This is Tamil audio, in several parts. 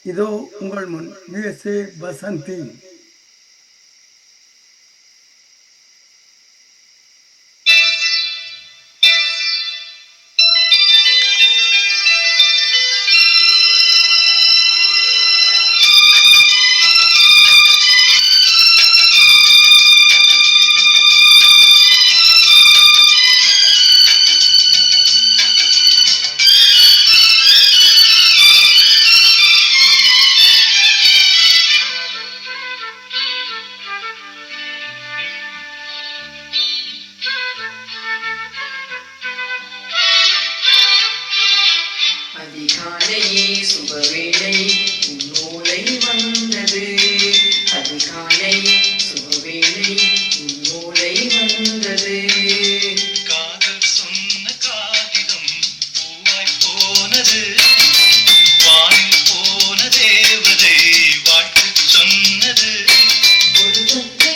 இதோ உங்கள் முன் USA வசந்தி. அதிகாலையே சுபவேளை உன்னோலை வந்தது. அதிகாலை சுபவேளை உன்னோலை வந்தது. காதல் சொன்ன காகிதம் பூவாய் போனது. வானில் போன தேவதை வாழ்த்து சொன்னது. ஒரு தொத்தை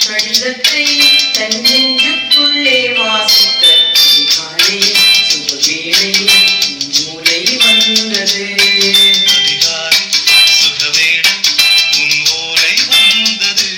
கடிதத்தை தன் நெஞ்சுக்குள்ளே வாசித்த அதிகாலை சுபவேளை உன்னோலை வந்தது. அதிகாலை சுகவேளை உன் ஓலை வந்தது.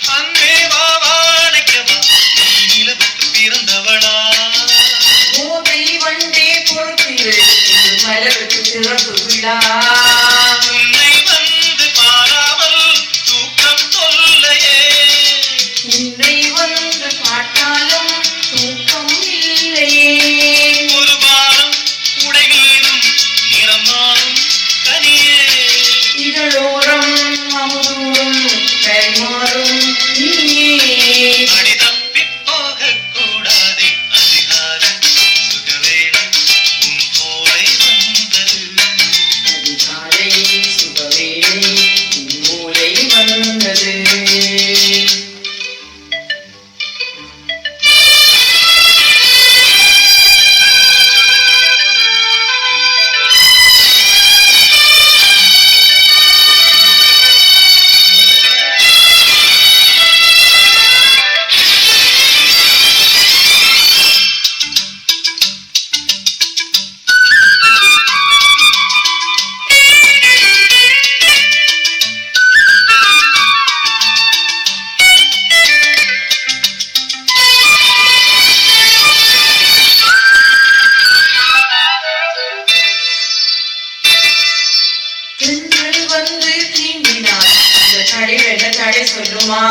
அன்பே வா வாழைக்கவா நீ நிலவுக்கு பிறந்தவளா. போதை வண்டே பொறுத்திரு இது மலருக்கு சிறப்பு விழா. உன்னை வந்து பாராமல் தூக்கம் தொல்லையே. உன்னை வந்து காட்டாலும் தூக்கம் இல்லையே. ஒரு வாரம் உடைவீரும் நிறம் மாறும் கனியே. இதழோரம் அமுதூரும் கைமாறும் நீயே. அடி தப்பிப் போகக் கூடாதே. அதிகாலை சுகவேளை உன் ஓலை வந்தது. அதிகாலை சுபவேளை உன்னோலை வந்தது. தென்றல் வந்து தீண்டினார் அந்த தடை வெள்ள தடை சொல்லுமா.